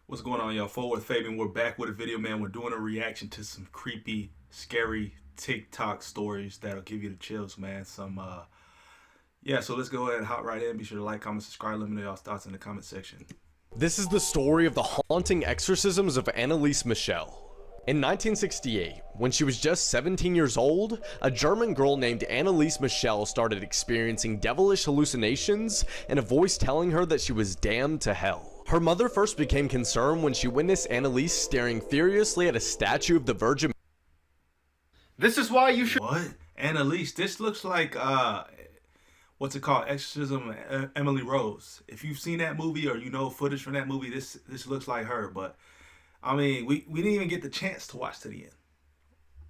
What's going on, y'all? Forward Fabian. We're back with a video, man. We're doing a reaction to some creepy, scary TikTok stories that'll give you the chills, man. Yeah, so let's go ahead and hop right in. Be sure to like, comment, subscribe. Let me know y'all's thoughts in the comment section. This is the story of the haunting exorcisms of Anneliese Michel. In 1968, when she was just 17 years old, a German girl named Anneliese Michel started experiencing devilish hallucinations and a voice telling her that she was damned to hell. Her mother first became concerned when she witnessed Anneliese staring furiously at a statue of the Virgin. This is why you should. What? Anneliese, this looks like, what's it called? Exorcism of Emily Rose. If you've seen that movie or you know footage from that movie, this looks like her. But, I mean, we didn't even get the chance to watch to the end.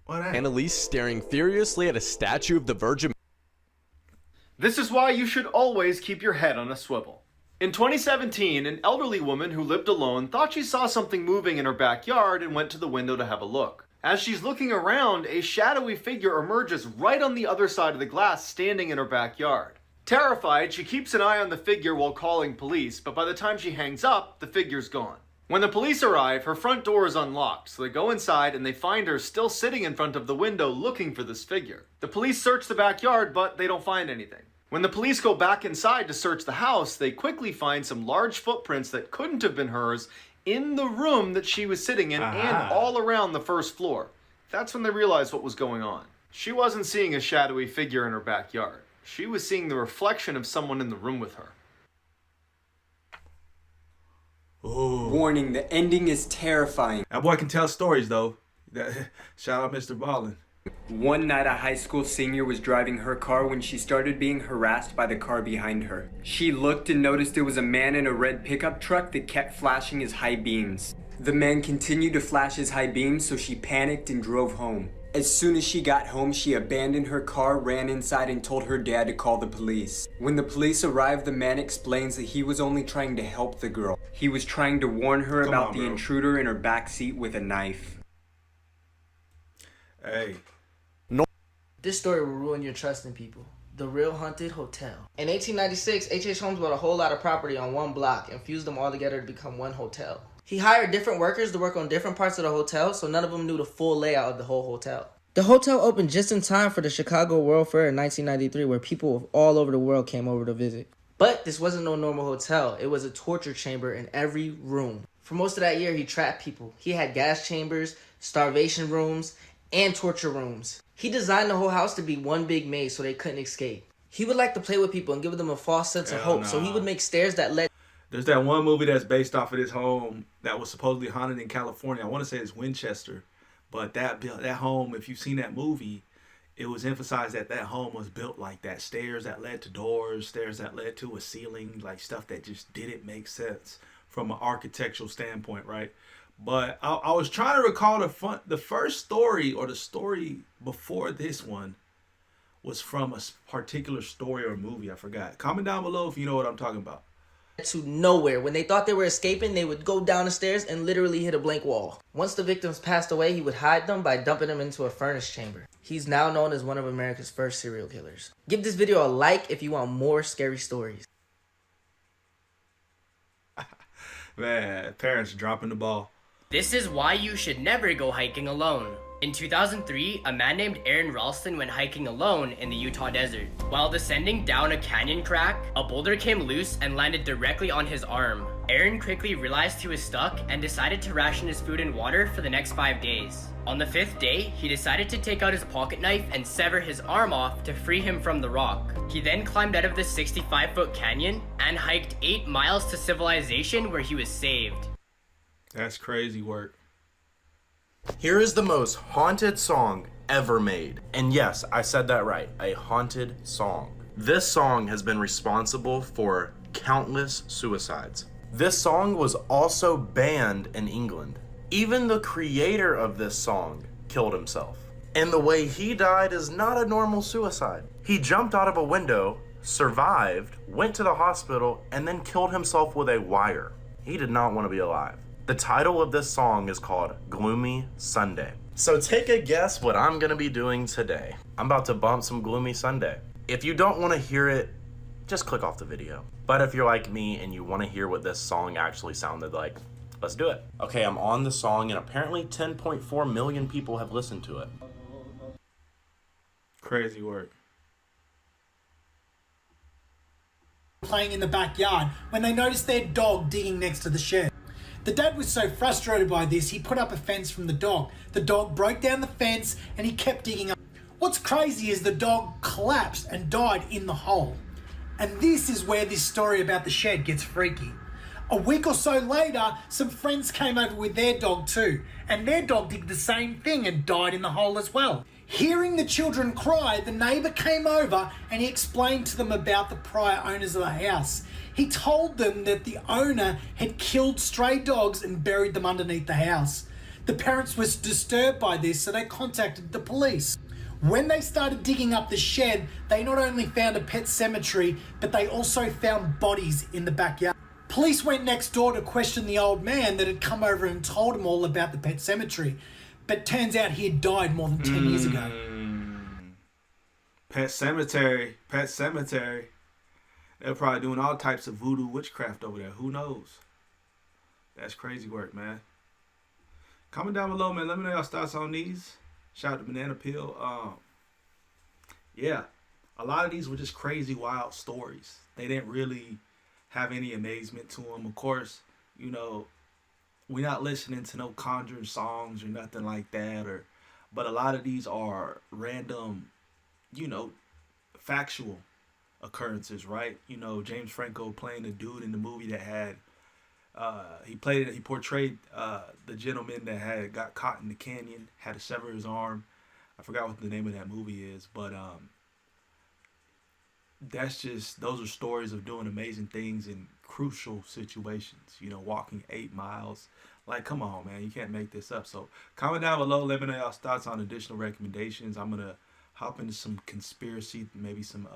What happened? Anneliese staring furiously at a statue of the Virgin. This is why you should always keep your head on a swivel. In 2017, an elderly woman who lived alone thought she saw something moving in her backyard and went to the window to have a look. As she's looking around, a shadowy figure emerges right on the other side of the glass, standing in her backyard. Terrified, she keeps an eye on the figure while calling police, but by the time she hangs up, the figure's gone. When the police arrive, her front door is unlocked, so they go inside and they find her still sitting in front of the window looking for this figure. The police search the backyard, but they don't find anything. When the police go back inside to search the house, they quickly find some large footprints that couldn't have been hers in the room that she was sitting in and all around the first floor. That's when they realized what was going on. She wasn't seeing a shadowy figure in her backyard. She was seeing the reflection of someone in the room with her. Ooh. Warning, the ending is terrifying. That boy can tell stories, though. Shout out Mr. Ballin. One night, a high school senior was driving her car when she started being harassed by the car behind her. She looked and noticed there was a man in a red pickup truck that kept flashing his high beams. The man continued to flash his high beams, so she panicked and drove home. As soon as she got home, she abandoned her car, ran inside, and told her dad to call the police. When the police arrived, the man explains that he was only trying to help the girl. He was trying to warn her about the intruder in her backseat with a knife. Hey. This story will ruin your trust in people. The Real Haunted Hotel. In 1896, H.H. Holmes bought a whole lot of property on one block and fused them all together to become one hotel. He hired different workers to work on different parts of the hotel, so none of them knew the full layout of the whole hotel. The hotel opened just in time for the Chicago World Fair in 1993, where people all over the world came over to visit. But this wasn't no normal hotel. It was a torture chamber in every room. For most of that year, he trapped people. He had gas chambers, starvation rooms, and torture rooms. He designed the whole house to be one big maze so they couldn't escape. He would like to play with people and give them a false sense of hope, so he would make stairs that led... There's that one movie that's based off of this home that was supposedly haunted in California. I want to say it's Winchester. But that home, if you've seen that movie, it was emphasized that that home was built like that. Stairs that led to doors, stairs that led to a ceiling, like stuff that just didn't make sense from an architectural standpoint, right? But I was trying to recall the first story, or the story before this one, was from a particular story or movie. I forgot. Comment down below if you know what I'm talking about. To nowhere. When they thought they were escaping, they would go down the stairs and literally hit a blank wall. Once the victims passed away, he would hide them by dumping them into a furnace chamber. He's now known as one of America's first serial killers. Give this video a like if you want more scary stories. Man, parents dropping the ball. This is why you should never go hiking alone. In 2003, a man named Aaron Ralston went hiking alone in the Utah desert. While descending down a canyon crack, a boulder came loose and landed directly on his arm. Aaron quickly realized he was stuck and decided to ration his food and water for the next 5 days. On the 5th day, he decided to take out his pocket knife and sever his arm off to free him from the rock. He then climbed out of the 65-foot canyon and hiked 8 miles to civilization, where he was saved. That's crazy work. Here is the most haunted song ever made. And yes, I said that right, a haunted song. This song has been responsible for countless suicides. This song was also banned in England. Even the creator of this song killed himself. And the way he died is not a normal suicide. He jumped out of a window, survived, went to the hospital, and then killed himself with a wire. He did not want to be alive. The title of this song is called Gloomy Sunday. So take a guess what I'm gonna be doing today. I'm about to bump some Gloomy Sunday. If you don't want to hear it, just click off the video. But if you're like me and you want to hear what this song actually sounded like, Let's do it. Okay, I'm on the song, and apparently 10.4 million people have listened to it. Crazy work. Playing in the backyard when they noticed their dog digging next to the shed. The dad was so frustrated by this, he put up a fence from the dog. The dog broke down the fence and he kept digging up. What's crazy is the dog collapsed and died in the hole. And this is where this story about the shed gets freaky. A week or so later, some friends came over with their dog too, and their dog did the same thing and died in the hole as well. Hearing the children cry, the neighbour came over and he explained to them about the prior owners of the house. He told them that the owner had killed stray dogs and buried them underneath the house. The parents were disturbed by this, so they contacted the police. When they started digging up the shed, they not only found a pet cemetery, but they also found bodies in the backyard. Police went next door to question the old man that had come over and told him all about the pet cemetery. But turns out he had died more than 10 years ago. Pet cemetery. They're probably doing all types of voodoo witchcraft over there. Who knows? That's crazy work, man. Comment down below, man. Let me know your thoughts on these. Shout out to Banana Peel. Yeah, a lot of these were just crazy, wild stories. They didn't really have any amazement to them. Of course, you know, we're not listening to no Conjuring songs or nothing like that. But a lot of these are random, you know, factual occurrences, right? You know, James Franco playing the dude in the movie that had, he portrayed the gentleman that had got caught in the canyon, had to sever his arm. I forgot what the name of that movie is, but those are stories of doing amazing things in crucial situations, you know, walking 8 miles. Like, come on, man, you can't make this up. So comment down below, let me know y'all's thoughts on additional recommendations. I'm gonna hop into some conspiracy, maybe some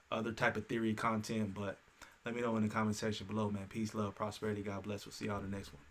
other type of theory content, but let me know in the comment section below, man. Peace, love, prosperity, God bless. We'll see y'all in the next one.